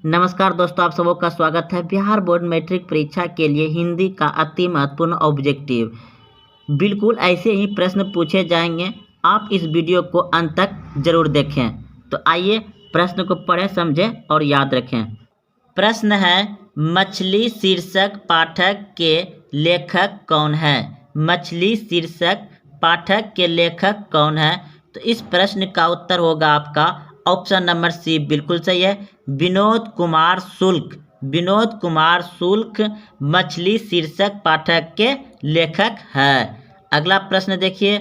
नमस्कार दोस्तों, आप सबों का स्वागत है। बिहार बोर्ड मैट्रिक परीक्षा के लिए हिंदी का अति महत्वपूर्ण ऑब्जेक्टिव, बिल्कुल ऐसे ही प्रश्न पूछे जाएंगे। आप इस वीडियो को अंत तक जरूर देखें। तो आइए प्रश्न को पढ़ें, समझें और याद रखें। प्रश्न है, मछली शीर्षक पाठक के लेखक कौन है? मछली शीर्षक पाठक के लेखक कौन है? तो इस प्रश्न का उत्तर होगा आपका ऑप्शन नंबर सी, बिल्कुल सही है, विनोद कुमार शुक्ल। विनोद कुमार शुक्ल मछली शीर्षक पाठक के लेखक है। अगला प्रश्न देखिए।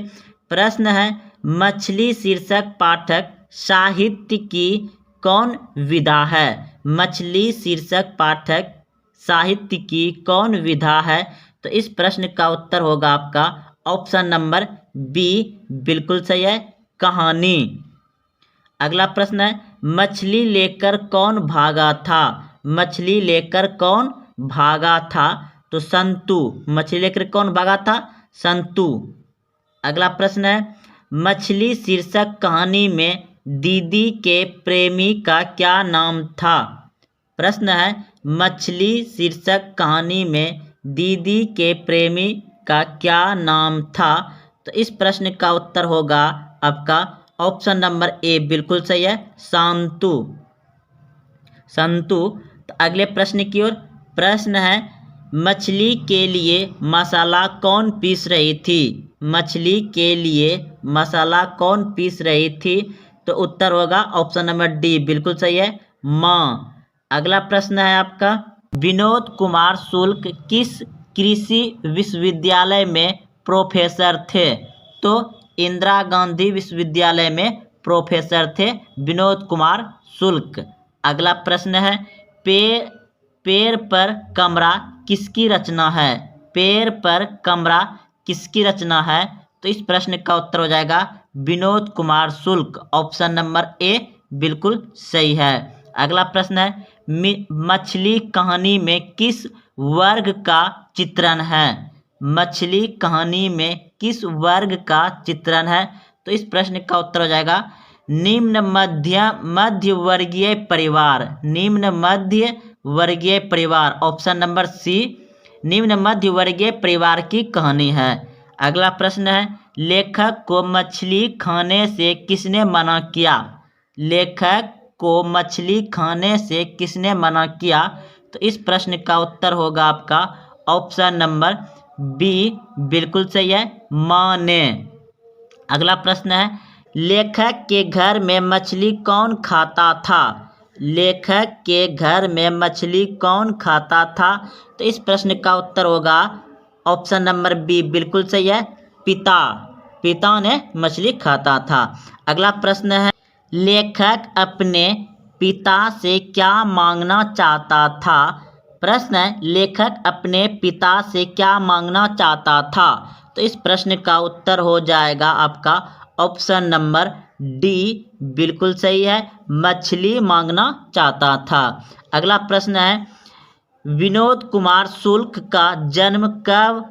प्रश्न है, मछली शीर्षक पाठक साहित्य की कौन विधा है? मछली शीर्षक पाठक साहित्य की कौन विधा है? तो इस प्रश्न का उत्तर होगा आपका ऑप्शन नंबर बी, बिल्कुल सही है, कहानी। अगला प्रश्न है, मछली लेकर कौन भागा था? मछली लेकर कौन भागा था? तो संतु। मछली लेकर कौन भागा था? संतु। अगला प्रश्न है, मछली शीर्षक कहानी में दीदी के प्रेमी का क्या नाम था? प्रश्न है, मछली शीर्षक कहानी में दीदी के प्रेमी का क्या नाम था? तो इस प्रश्न का उत्तर होगा आपका ऑप्शन नंबर ए, बिल्कुल सही है, शांतु। संतु। तो अगले प्रश्न की ओर। प्रश्न है, मछली के लिए मसाला कौन पीस रही थी? मछली के लिए मसाला कौन पीस रही थी? तो उत्तर होगा ऑप्शन नंबर डी, बिल्कुल सही है, माँ। अगला प्रश्न है आपका, विनोद कुमार शुक्ल किस कृषि विश्वविद्यालय में प्रोफेसर थे? तो इंदिरा गांधी विश्वविद्यालय में प्रोफेसर थे विनोद कुमार शुक्ल। अगला प्रश्न है, पेड़ पर कमरा किसकी रचना है? पेड़ पर कमरा किसकी रचना है? तो इस प्रश्न का उत्तर हो जाएगा Vinod Kumar Shukla, option number A, बिल्कुल सही है। अगला प्रश्न है, मछली कहानी में किस वर्ग का चित्रण है? मछली कहानी में किस वर्ग का चित्रण है? तो इस प्रश्न का उत्तर हो जाएगा निम्न मध्य वर्गीय परिवार। निम्न मध्य वर्गीय परिवार, ऑप्शन नंबर सी, निम्न मध्य वर्गीय परिवार की कहानी है। अगला प्रश्न है, लेखक को मछली खाने से किसने मना किया? लेखक को मछली खाने से किसने मना किया? तो इस प्रश्न का उत्तर होगा आपका ऑप्शन नंबर बी, बिल्कुल सही है, माँ ने। अगला प्रश्न है, लेखक के घर में मछली कौन खाता था? लेखक के घर में मछली कौन खाता था? तो इस प्रश्न का उत्तर होगा ऑप्शन नंबर बी, बिल्कुल सही है, पिता। पिता ने मछली खाता था। अगला प्रश्न है, लेखक अपने पिता से क्या मांगना चाहता था? प्रश्न है, लेखक अपने पिता से क्या मांगना चाहता था? तो इस प्रश्न का उत्तर हो जाएगा आपका ऑप्शन नंबर डी, बिल्कुल सही है, मछली मांगना चाहता था। अगला प्रश्न है, विनोद कुमार शुक्ल का जन्म कब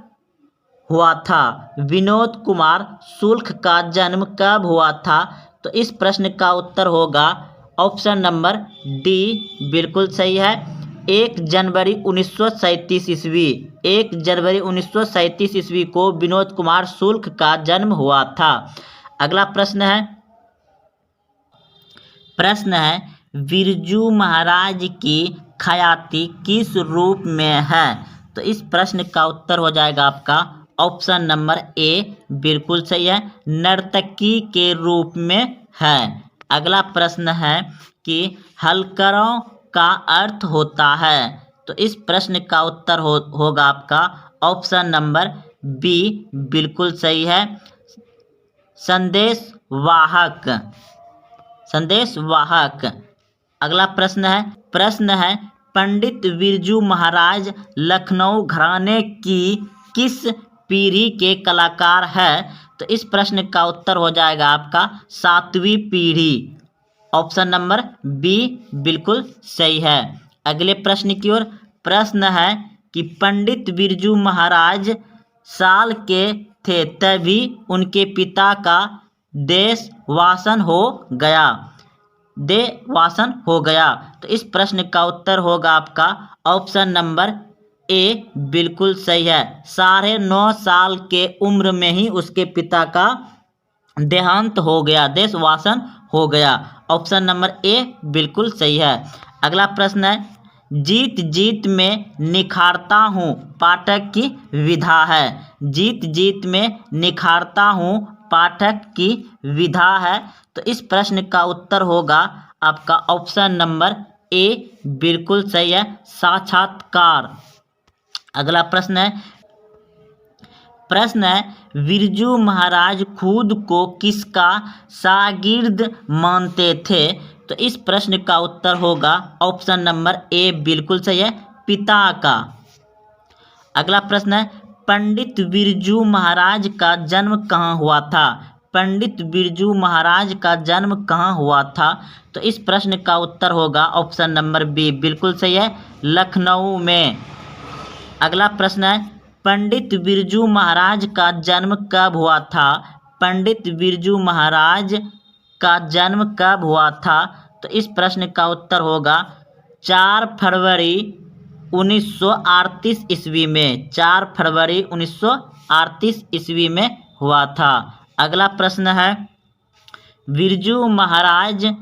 हुआ था? विनोद कुमार शुक्ल का जन्म कब हुआ था? तो इस प्रश्न का उत्तर होगा ऑप्शन नंबर डी, बिल्कुल सही है, 1 जनवरी 1937 ईस्वी। 1 जनवरी 1937 ईस्वी को विनोद कुमार शुक्ल का जन्म हुआ था। अगला प्रश्न है, बिरजू महाराज की ख्याति किस रूप में है? तो इस प्रश्न का उत्तर हो जाएगा आपका ऑप्शन नंबर ए, बिल्कुल सही है, नर्तकी के रूप में है। अगला प्रश्न है कि हलकरों का अर्थ होता है? तो इस प्रश्न का उत्तर होगा आपका ऑप्शन नंबर बी, बिल्कुल सही है, संदेश वाहक। संदेश वाहक। अगला प्रश्न है, पंडित बिरजू महाराज लखनऊ घराने की किस पीढ़ी के कलाकार है? तो इस प्रश्न का उत्तर हो जाएगा आपका 7वीं पीढ़ी, ऑप्शन नंबर बी, बिल्कुल सही है। अगले प्रश्न की ओर। प्रश्न है कि पंडित बिरजू महाराज साल के थे तभी उनके पिता का देशवासन हो गया। देवासन हो गया। तो इस प्रश्न का उत्तर होगा आपका ऑप्शन नंबर ए बिल्कुल सही है। 9.5 साल के उम्र में ही उसके पिता का देहांत हो गया, देशवासन हो गया। ऑप्शन नंबर ए बिल्कुल सही है। अगला प्रश्न है, जीत जीत में निखारता हूँ पाठक की विधा है। जीत जीत में निखारता हूँ पाठक की विधा है। तो इस प्रश्न का उत्तर होगा आपका ऑप्शन नंबर ए बिल्कुल सही है, साक्षात्कार। अगला प्रश्न है बिरजू महाराज खुद को किसका शागिर्द मानते थे। तो इस प्रश्न का उत्तर होगा ऑप्शन नंबर ए बिल्कुल सही है, पिता का। अगला प्रश्न है, पंडित बिरजू महाराज का जन्म कहाँ हुआ था। पंडित बिरजू महाराज का जन्म कहाँ हुआ था। तो इस प्रश्न का उत्तर होगा ऑप्शन नंबर बी बिल्कुल सही है, लखनऊ में। अगला प्रश्न है, पंडित बिरजू महाराज का जन्म कब हुआ था। पंडित बिरजू महाराज का जन्म कब हुआ था। तो इस प्रश्न का उत्तर होगा 4 फरवरी 1938 ईस्वी में। 4 फरवरी 1938 ईस्वी में हुआ था। अगला प्रश्न है, बिरजू महाराज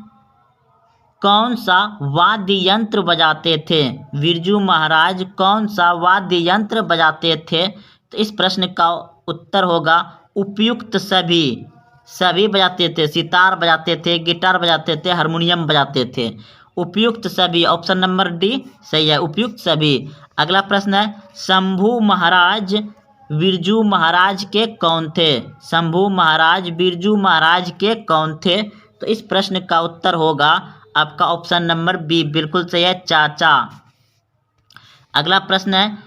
कौन सा वाद्य यंत्र बजाते थे। बिरजू महाराज कौन सा वाद्य यंत्र बजाते थे। तो इस प्रश्न का उत्तर होगा उपयुक्त सभी बजाते थे। सितार बजाते थे, गिटार बजाते थे, हारमोनियम बजाते थे। उपयुक्त सभी, ऑप्शन नंबर डी सही है, उपयुक्त सभी। अगला प्रश्न है, शंभू महाराज बिरजू महाराज के कौन थे। शंभू महाराज बिरजू महाराज के कौन थे। तो इस प्रश्न का उत्तर होगा आपका ऑप्शन नंबर बी बिल्कुल सही है, चाचा। अगला प्रश्न है,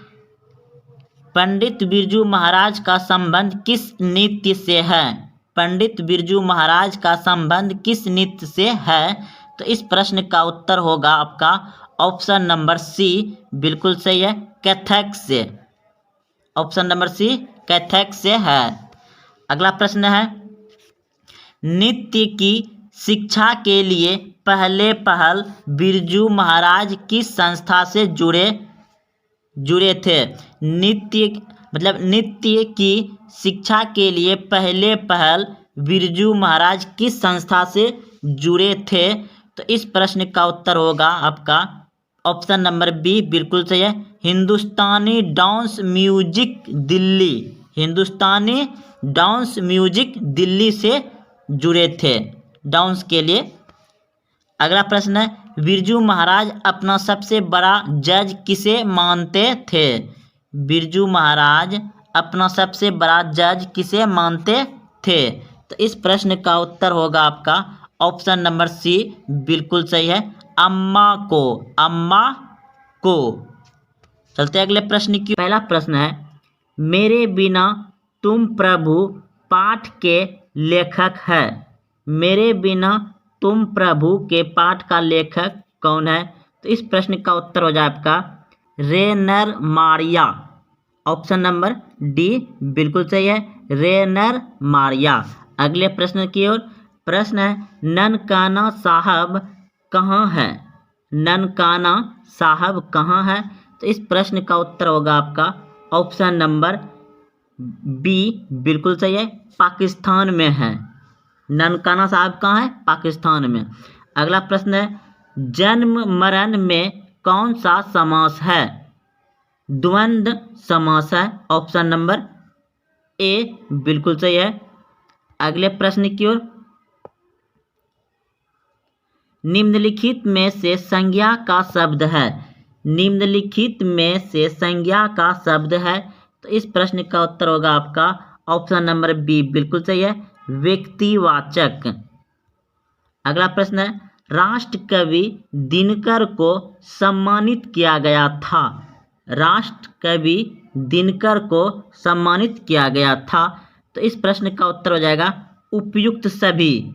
पंडित बिरजू महाराज का संबंध किस नृत्य से है। पंडित बिरजू महाराज का संबंध किस नृत्य से है। तो इस प्रश्न का उत्तर होगा आपका ऑप्शन नंबर सी बिल्कुल सही है, कथक से। ऑप्शन नंबर सी कथक से है। अगला प्रश्न है, नृत्य की शिक्षा के लिए पहल बिरजू महाराज किस संस्था से जुड़े थे। नृत्य की शिक्षा के लिए पहल बिरजू महाराज किस संस्था से जुड़े थे। तो इस प्रश्न का उत्तर होगा आपका ऑप्शन नंबर बी बिल्कुल सही है, हिंदुस्तानी डांस म्यूजिक दिल्ली। हिंदुस्तानी डांस म्यूजिक दिल्ली से जुड़े थे डांस के लिए। अगला प्रश्न है, बिरजू महाराज अपना सबसे बड़ा जज किसे मानते थे। बिरजू महाराज अपना सबसे बड़ा जज किसे मानते थे। तो इस प्रश्न का उत्तर होगा आपका ऑप्शन नंबर सी बिल्कुल सही है, अम्मा को। चलते अगले प्रश्न की। पहला प्रश्न है, मेरे बिना तुम प्रभु पाठ के लेखक है। मेरे बिना तुम प्रभु के पाठ का लेखक कौन है। तो इस प्रश्न का उत्तर हो जाए आपका रेनर मारिया। ऑप्शन नंबर डी बिल्कुल सही है, रेनर मारिया। अगले प्रश्न की ओर। प्रश्न है, ननकाना साहब कहाँ है। ननकाना साहब कहाँ है। तो इस प्रश्न का उत्तर होगा आपका ऑप्शन नंबर बी बिल्कुल सही है, पाकिस्तान में है। ननकाना साहब कहाँ है, पाकिस्तान में। अगला प्रश्न है, जन्म मरण में कौन सा समास है। द्वंद्व समास है। ऑप्शन नंबर ए बिल्कुल सही है। अगले प्रश्न की ओर। निम्नलिखित में से संज्ञा का शब्द है। निम्नलिखित में से संज्ञा का शब्द है। तो इस प्रश्न का उत्तर होगा आपका ऑप्शन नंबर बी बिल्कुल सही है, व्यक्तिवाचक। अगला प्रश्न है, राष्ट्र कवि दिनकर को सम्मानित किया गया था। राष्ट्र कवि दिनकर को सम्मानित किया गया था। तो इस प्रश्न का उत्तर हो जाएगा उपयुक्त सभी।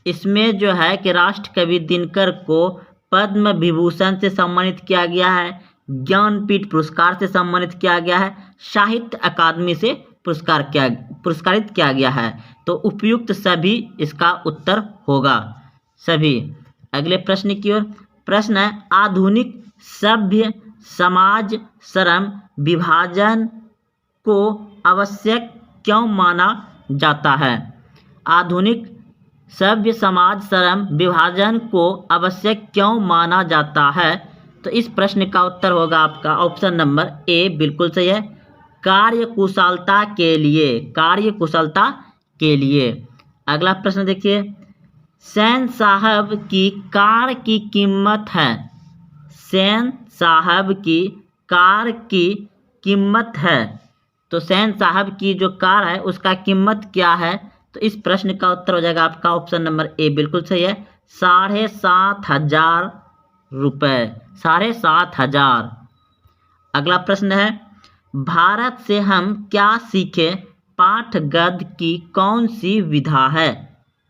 इसमें जो है कि राष्ट्र कवि दिनकर को पद्म विभूषण से सम्मानित किया गया है, ज्ञानपीठ पुरस्कार से सम्मानित किया गया है, साहित्य अकादमी से पुरस्कारित किया गया है। तो उपयुक्त सभी इसका उत्तर होगा, सभी। अगले प्रश्न की ओर। प्रश्न है, आधुनिक सभ्य समाज श्रम विभाजन को आवश्यक क्यों माना जाता है? आधुनिक सभ्य समाज श्रम विभाजन को आवश्यक क्यों माना जाता है? तो इस प्रश्न का उत्तर होगा आपका ऑप्शन नंबर ए, बिल्कुल सही है, कार्यकुशलता के लिए, कार्यकुशलता के लिए। अगला प्रश्न देखिए, सेन साहब की कार की कीमत है, सेन साहब की कार की कीमत है, तो सेन साहब की जो कार है उसका कीमत क्या है? तो इस प्रश्न का उत्तर हो जाएगा आपका ऑप्शन नंबर ए, बिल्कुल सही है, 7,500 रुपये, 7,500। अगला प्रश्न है, भारत से हम क्या सीखे पाठ गद्य की कौन सी विधा है?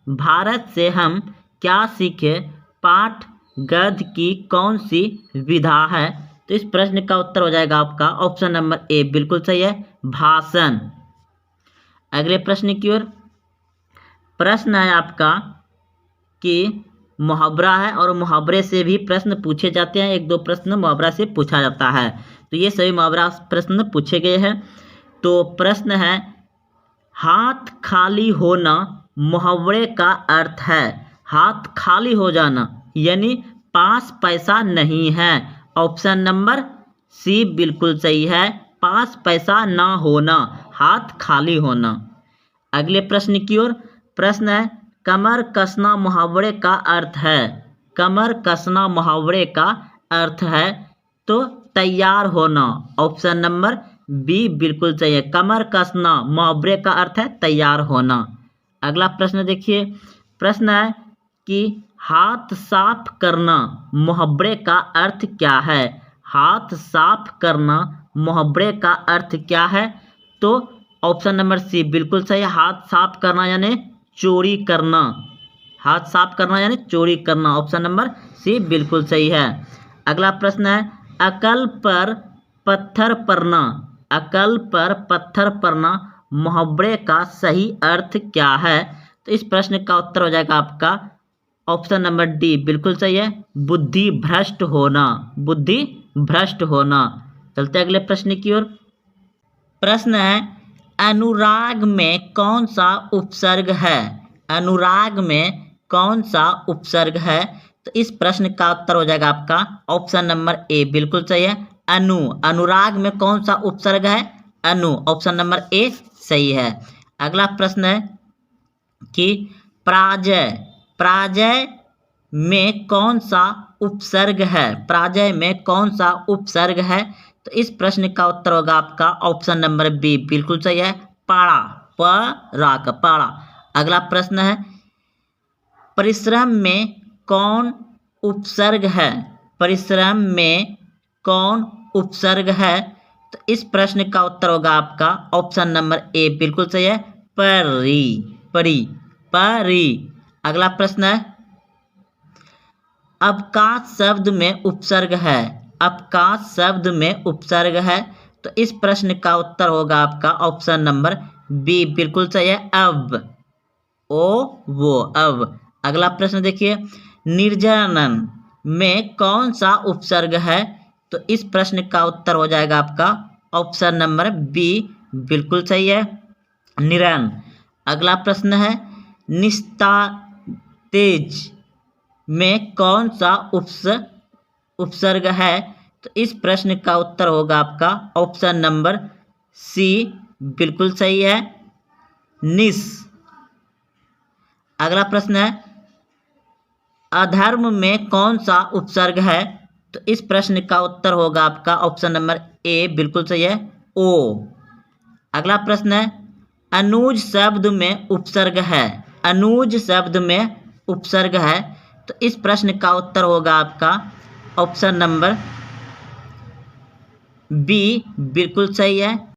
भारत से हम क्या सीखे पाठ गद्य की कौन सी विधा है? तो इस प्रश्न का उत्तर हो जाएगा आपका ऑप्शन नंबर ए, बिल्कुल सही है, भाषण। अगले प्रश्न की ओर। प्रश्न है आपका कि मुहावरा है और मुहावरे से भी प्रश्न पूछे जाते हैं, एक दो प्रश्न मुहावरा से पूछा जाता है, तो ये सभी मुहावरा प्रश्न पूछे गए हैं। तो प्रश्न है, हाथ खाली होना मुहावरे का अर्थ है, हाथ खाली हो जाना यानी पास पैसा नहीं है, ऑप्शन नंबर सी बिल्कुल सही है, पास पैसा ना होना, हाथ खाली होना। अगले प्रश्न की ओर। प्रश्न है, कमर कसना मुहावरे का अर्थ है, कमर कसना मुहावरे का अर्थ है, तो तैयार होना, ऑप्शन नंबर बी बिल्कुल सही है, कमर कसना मुहावरे का अर्थ है तैयार होना। अगला प्रश्न देखिए। प्रश्न है कि हाथ साफ करना मुहावरे का अर्थ क्या है? हाथ साफ करना मुहावरे का अर्थ क्या है? तो ऑप्शन नंबर सी बिल्कुल सही है, हाथ साफ करना यानी चोरी करना, हाथ साफ करना यानी चोरी करना, ऑप्शन नंबर सी बिल्कुल सही है। अगला प्रश्न है, अकल पर पत्थर पड़ना, अकल पर पत्थर पड़ना मुहावरे का सही अर्थ क्या है? तो इस प्रश्न का उत्तर हो जाएगा आपका ऑप्शन नंबर डी बिल्कुल सही है, बुद्धि भ्रष्ट होना, बुद्धि भ्रष्ट होना। चलते अगले प्रश्न की ओर। प्रश्न है, अनुराग में कौन सा उपसर्ग है? अनुराग में कौन सा उपसर्ग है? तो इस प्रश्न का उत्तर हो जाएगा आपका ऑप्शन नंबर ए बिल्कुल सही है, अनु, अनुराग में कौन सा उपसर्ग है? अनु, ऑप्शन नंबर ए सही है। अगला प्रश्न है कि पराजय, पराजय में कौन सा उपसर्ग है? पराजय में कौन सा उपसर्ग है? तो इस प्रश्न का उत्तर होगा आपका ऑप्शन नंबर बी बिल्कुल सही है, पाड़ा, परा का पाड़ा। अगला प्रश्न है, परिश्रम में कौन उपसर्ग है? परिश्रम में कौन उपसर्ग है? तो इस प्रश्न का उत्तर होगा आपका ऑप्शन नंबर ए बिल्कुल सही है, परी, परी, परी। अगला प्रश्न है, अवकाश शब्द में उपसर्ग है, अवकाश शब्द में उपसर्ग है, तो इस प्रश्न का उत्तर होगा आपका ऑप्शन नंबर बी बिल्कुल सही है, अब, ओ वो, अब। अगला प्रश्न देखिए, निर्जनन में कौन सा उपसर्ग है? तो इस प्रश्न का उत्तर हो जाएगा आपका ऑप्शन नंबर बी बिल्कुल सही है, निरन। अगला प्रश्न है, निस्तेज में कौन सा उपसर्ग है? तो इस प्रश्न का उत्तर होगा आपका ऑप्शन नंबर सी बिल्कुल सही है, निस। अगला प्रश्न है, अधर्म में कौन सा उपसर्ग है? तो इस प्रश्न का उत्तर होगा आपका ऑप्शन नंबर ए बिल्कुल सही है, ओ। अगला प्रश्न है, अनुज शब्द में उपसर्ग है, अनुज शब्द में उपसर्ग है, तो इस प्रश्न का उत्तर होगा आपका ऑप्शन नंबर बी बिल्कुल सही है,